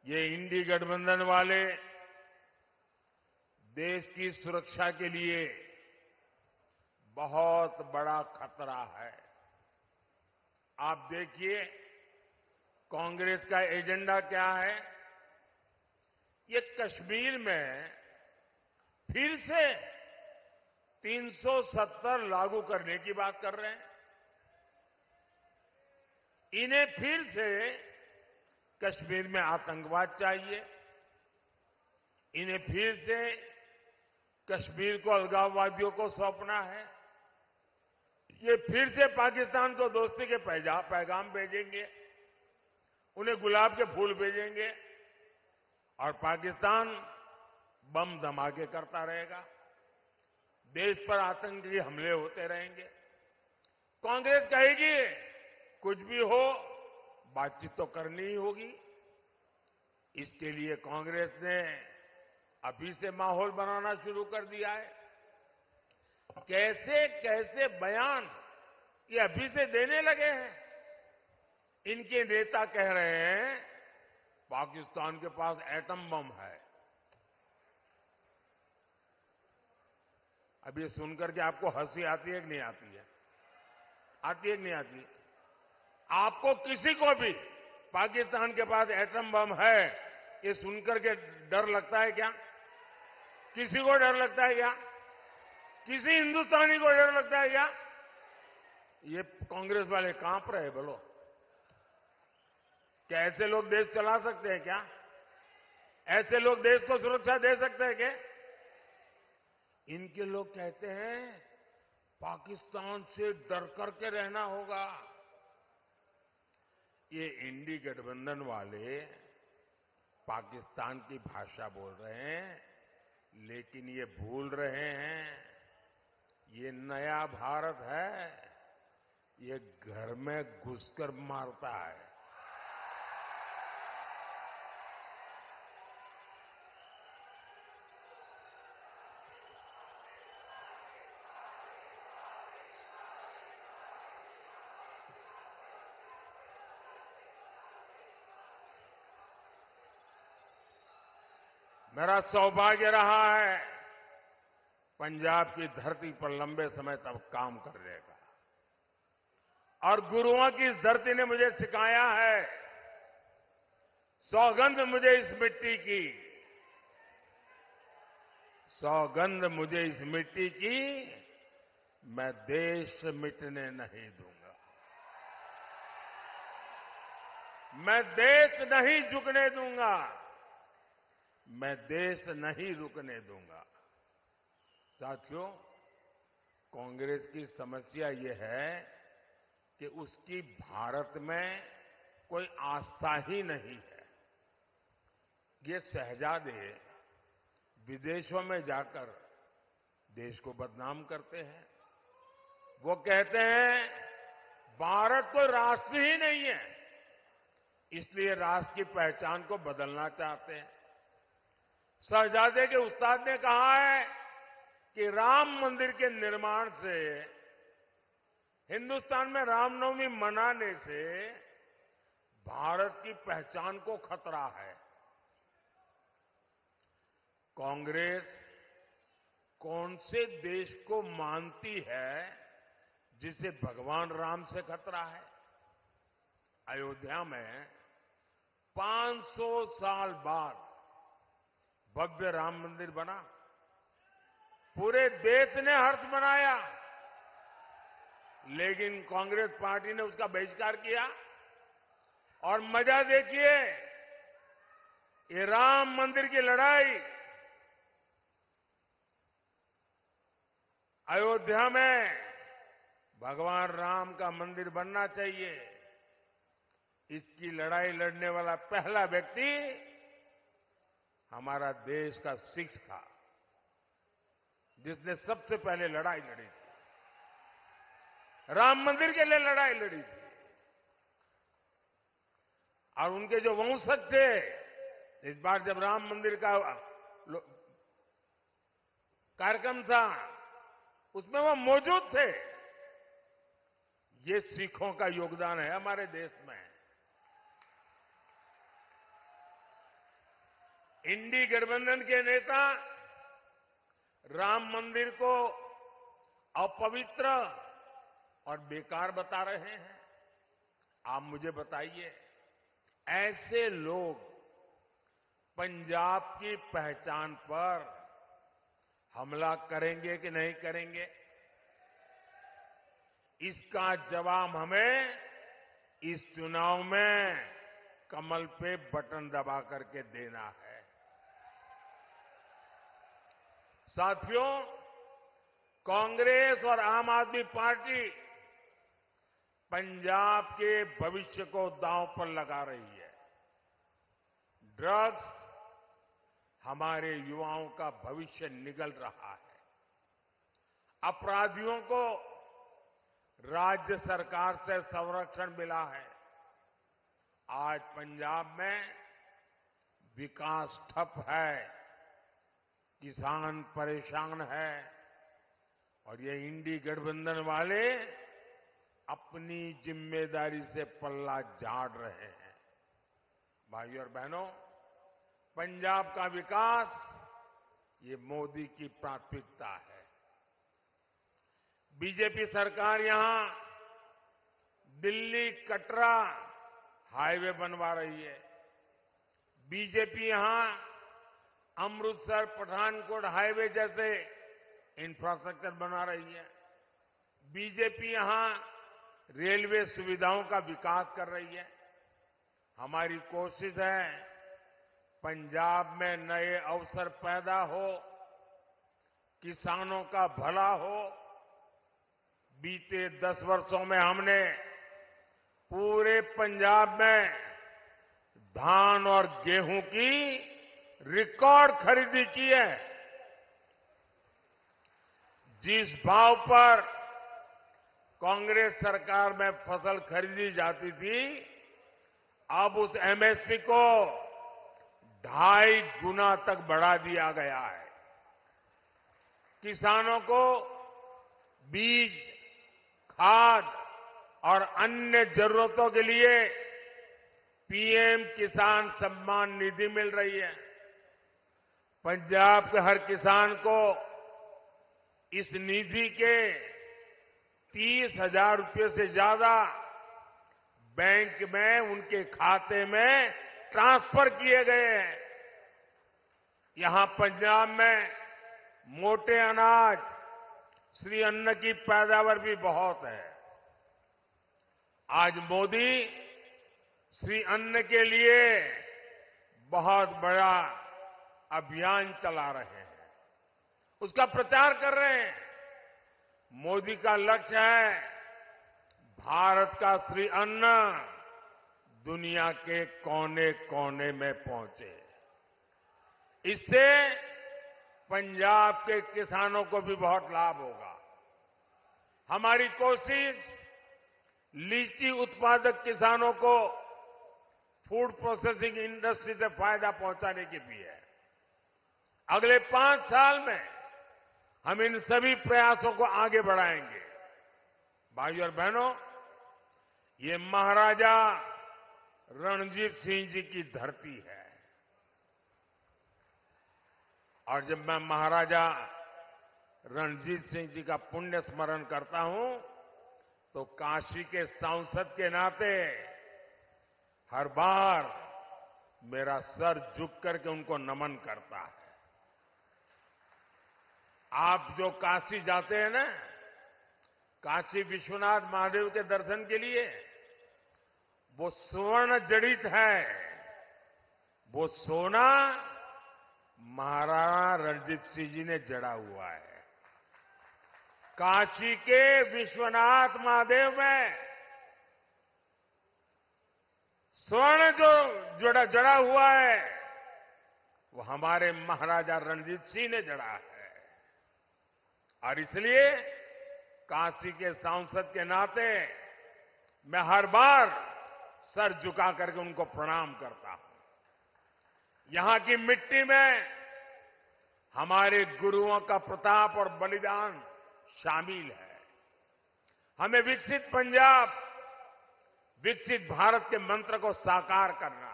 ये इंडी गठबंधन वाले देश की सुरक्षा के लिए बहुत बड़ा खतरा है। आप देखिए कांग्रेस का एजेंडा क्या है। ये कश्मीर में फिर से 370 लागू करने की बात कर रहे हैं। इन्हें फिर से कश्मीर में आतंकवाद चाहिए। इन्हें फिर से कश्मीर को अलगाववादियों को सौंपना है। ये फिर से पाकिस्तान को दोस्ती के पैगाम भेजेंगे, उन्हें गुलाब के फूल भेजेंगे और पाकिस्तान बम धमाके करता रहेगा। देश पर आतंकी हमले होते रहेंगे। कांग्रेस कहेगी कुछ भी हो बातचीत तो करनी ही होगी। इसके लिए कांग्रेस ने अभी से माहौल बनाना शुरू कर दिया है। कैसे कैसे बयान ये अभी से देने लगे हैं। इनके नेता कह रहे हैं पाकिस्तान के पास एटम बम है। अब ये सुनकर के आपको हंसी आती है कि नहीं आती है? आती है कि नहीं आती? आपको किसी को भी पाकिस्तान के पास एटम बम है ये सुनकर के डर लगता है क्या? किसी को डर लगता है क्या? किसी हिंदुस्तानी को डर लगता है क्या? ये कांग्रेस वाले कांप रहे। बोलो क्या ऐसे लोग देश चला सकते हैं क्या? ऐसे लोग देश को सुरक्षा दे सकते हैं क्या? इनके लोग कहते हैं पाकिस्तान से डर करके रहना होगा। ये इंडी गठबंधन वाले पाकिस्तान की भाषा बोल रहे हैं, लेकिन ये भूल रहे हैं ये नया भारत है। ये घर में घुसकर मारता है। मेरा सौभाग्य रहा है पंजाब की धरती पर लंबे समय तक काम करने का, और गुरुओं की इस धरती ने मुझे सिखाया है, सौगंध मुझे इस मिट्टी की, सौगंध मुझे इस मिट्टी की, मैं देश मिटने नहीं दूंगा। मैं देश नहीं झुकने दूंगा। मैं देश नहीं रुकने दूंगा। साथियों, कांग्रेस की समस्या ये है कि उसकी भारत में कोई आस्था ही नहीं है। ये शहजादे विदेशों में जाकर देश को बदनाम करते हैं। वो कहते हैं भारत कोई राष्ट्र ही नहीं है, इसलिए राष्ट्र की पहचान को बदलना चाहते हैं। शहजादे के उस्ताद ने कहा है कि राम मंदिर के निर्माण से, हिंदुस्तान में रामनवमी मनाने से भारत की पहचान को खतरा है। कांग्रेस कौन से देश को मानती है जिसे भगवान राम से खतरा है? अयोध्या में 500 साल बाद भव्य राम मंदिर बना। पूरे देश ने हर्ष मनाया, लेकिन कांग्रेस पार्टी ने उसका बहिष्कार किया। और मजा देखिए, ये राम मंदिर की लड़ाई अयोध्या में भगवान राम का मंदिर बनना चाहिए, इसकी लड़ाई लड़ने वाला पहला व्यक्ति हमारा देश का सिख था, जिसने सबसे पहले लड़ाई लड़ी थी, राम मंदिर के लिए लड़ाई लड़ी थी। और उनके जो वंशज थे, इस बार जब राम मंदिर का कार्यक्रम था उसमें वो मौजूद थे। ये सिखों का योगदान है हमारे देश में। इंडी गठबंधन के नेता राम मंदिर को अपवित्र और बेकार बता रहे हैं। आप मुझे बताइए, ऐसे लोग पंजाब की पहचान पर हमला करेंगे कि नहीं करेंगे? इसका जवाब हमें इस चुनाव में कमल पे बटन दबा करके देना है। साथियों, कांग्रेस और आम आदमी पार्टी पंजाब के भविष्य को दांव पर लगा रही है। ड्रग्स हमारे युवाओं का भविष्य निगल रहा है। अपराधियों को राज्य सरकार से संरक्षण मिला है। आज पंजाब में विकास ठप है, किसान परेशान है और ये इंडी गठबंधन वाले अपनी जिम्मेदारी से पल्ला झाड़ रहे हैं। भाइयों और बहनों, पंजाब का विकास ये मोदी की प्राथमिकता है। बीजेपी सरकार यहां दिल्ली कटरा हाईवे बनवा रही है। बीजेपी यहां अमृतसर पठानकोट हाईवे जैसे इंफ्रास्ट्रक्चर बना रही है। बीजेपी यहां रेलवे सुविधाओं का विकास कर रही है। हमारी कोशिश है पंजाब में नए अवसर पैदा हो, किसानों का भला हो। बीते 10 वर्षों में हमने पूरे पंजाब में धान और गेहूं की रिकॉर्ड खरीदी की है। जिस भाव पर कांग्रेस सरकार में फसल खरीदी जाती थी, अब उस एमएसपी को 2.5 गुना तक बढ़ा दिया गया है। किसानों को बीज, खाद और अन्य जरूरतों के लिए पीएम किसान सम्मान निधि मिल रही है। पंजाब के हर किसान को इस निधि के 30,000 रुपये से ज्यादा बैंक में उनके खाते में ट्रांसफर किए गए हैं। यहां पंजाब में मोटे अनाज, श्री अन्न की पैदावार भी बहुत है। आज मोदी श्री अन्न के लिए बहुत बड़ा अभियान चला रहे हैं, उसका प्रचार कर रहे हैं। मोदी का लक्ष्य है भारत का श्री अन्न दुनिया के कोने कोने में पहुंचे। इससे पंजाब के किसानों को भी बहुत लाभ होगा। हमारी कोशिश लीची उत्पादक किसानों को फूड प्रोसेसिंग इंडस्ट्री से फायदा पहुंचाने की भी है। अगले 5 साल में हम इन सभी प्रयासों को आगे बढ़ाएंगे। भाइयों और बहनों, ये महाराजा रणजीत सिंह जी की धरती है और जब मैं महाराजा रणजीत सिंह जी का पुण्य स्मरण करता हूं तो काशी के सांसद के नाते हर बार मेरा सर झुक करके उनको नमन करता है। आप जो काशी जाते हैं ना, काशी विश्वनाथ महादेव के दर्शन के लिए, वो स्वर्ण जड़ित है। वो सोना महाराणा रणजीत सिंह जी ने जड़ा हुआ है। काशी के विश्वनाथ महादेव में स्वर्ण जो जड़ा हुआ है वो हमारे महाराजा रणजीत सिंह ने जड़ा है। और इसलिए काशी के सांसद के नाते मैं हर बार सर झुका करके उनको प्रणाम करता हूं। यहां की मिट्टी में हमारे गुरुओं का प्रताप और बलिदान शामिल है। हमें विकसित पंजाब, विकसित भारत के मंत्र को साकार करना